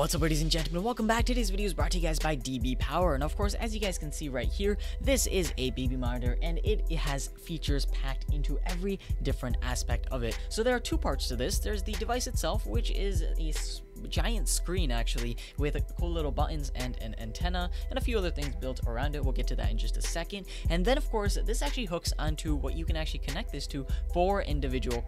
What's up, ladies and gentlemen? Welcome back. Today's video is brought to you guys by DBPOWER, and of course, as you guys can see right here, this is a baby monitor, and it has features packed into every different aspect of it. So there are two parts to this. There's the device itself, which is a giant screen actually with cool little buttons and an antenna and a few other things built around it. We'll get to that in just a second. And then of course this actually hooks onto what you can actually connect this to for individual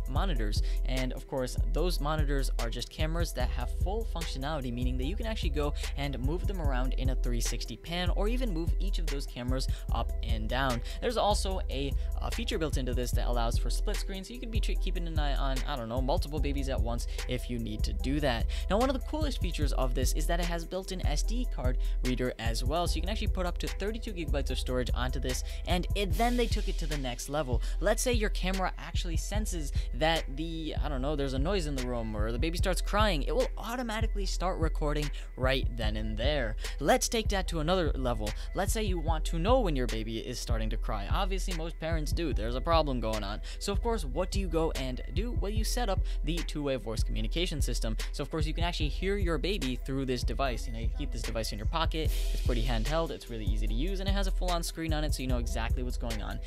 monitors, and of course those monitors are just cameras that have full functionality, meaning that you can actually go and move them around in a 360 pan, or even move each of those cameras up and down. There's also a feature built into this that allows for split screen, so you can be keeping an eye on, I don't know, multiple babies at once if you need to do that. Now, one of the coolest features of this is that it has built-in SD card reader as well, so you can actually put up to 32 gigabytes of storage onto this, and then they took it to the next level. Let's say your camera actually senses that I don't know, there's a noise in the room or the baby starts crying. It will automatically start recording right then and there. Let's take that to another level. Let's say you want to know when your baby is starting to cry. Obviously, most parents do. There's a problem going on. So, of course, what do you go and do? Well, you set up the two-way voice communication system. So, of course, you can actually hear your baby through this device. You know, you keep this device in your pocket. It's pretty handheld. It's really easy to use, and it has a full-on screen on it, so you know exactly what's going on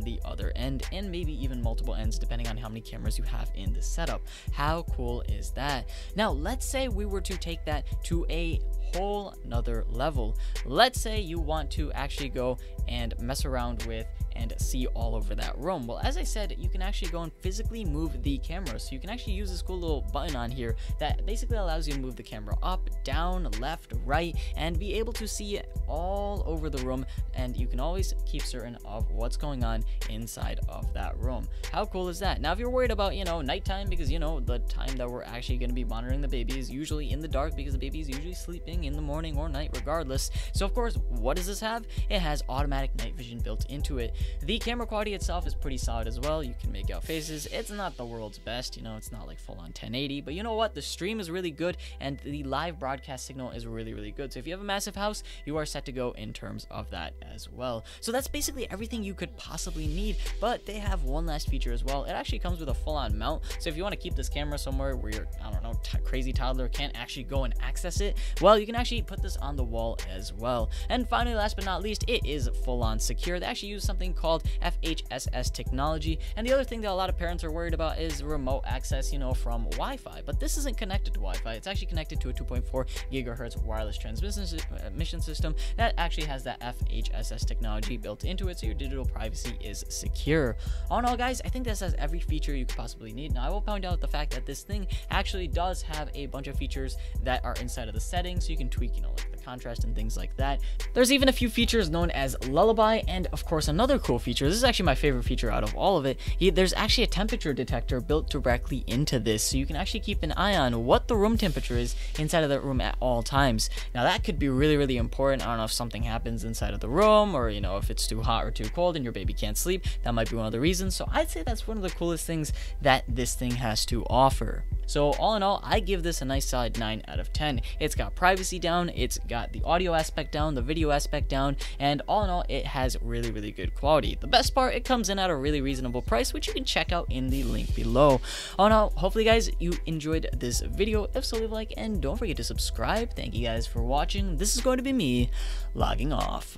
the other end, and maybe even multiple ends, depending on how many cameras you have in the setup. How cool is that? Now, let's say we were to take that to a whole nother level. Let's say you want to actually go and mess around with and see all over that room. Well, as I said, you can actually go and physically move the camera. So you can actually use this cool little button on here that basically allows you to move the camera up, down, left, right, and be able to see all over the room. And you can always keep certain of what's going on inside of that room. How cool is that? Now, if you're worried about, you know, nighttime, because, you know, the time that we're actually going to be monitoring the baby is usually in the dark, because the baby is usually sleeping in the morning or night regardless. So, of course, what does this have? It has automatic night vision built into it. The camera quality itself is pretty solid as well. You can make out faces. It's not the world's best, you know, it's not like full on 1080, but you know what? The stream is really good, and the live broadcast signal is really, really good. So if you have a massive house, you are set to go in terms of that as well. So that's basically everything you could possibly need, but they have one last feature as well. It actually comes with a full-on mount. So if you want to keep this camera somewhere where your, I don't know, crazy toddler can't actually go and access it, well, you can actually put this on the wall as well. And finally, last but not least, it is full-on secure. They actually use something called FHSS technology, and the other thing that a lot of parents are worried about is remote access, you know, from Wi-Fi, but this isn't connected to Wi-Fi. It's actually connected to a 2.4 gigahertz wireless transmission system that actually has that FHSS technology built into it, so your digital privacy is secure. All in all, guys, I think this has every feature you could possibly need. Now, I will point out the fact that this thing actually does have a bunch of features that are inside of the settings, so you can tweak, you know, like the contrast and things like that. There's even a few features known as lullaby, and of course another cool feature, this is actually my favorite feature out of all of it, there's actually a temperature detector built directly into this, so you can actually keep an eye on what the room temperature is inside of that room at all times. Now, that could be really, really important. I don't know if something happens inside of the room, or, you know, if it's too hot or too cold and your baby can't sleep, that might be one of the reasons. So I'd say that's one of the coolest things that this thing has to offer. So all in all, I give this a nice solid 9 out of 10. It's got privacy down, it's got the audio aspect down, the video aspect down, and all in all, it has really, really good quality. The best part, it comes in at a really reasonable price, which you can check out in the link below. All in all, hopefully guys, you enjoyed this video. If so, leave a like and don't forget to subscribe. Thank you guys for watching. This is going to be me logging off.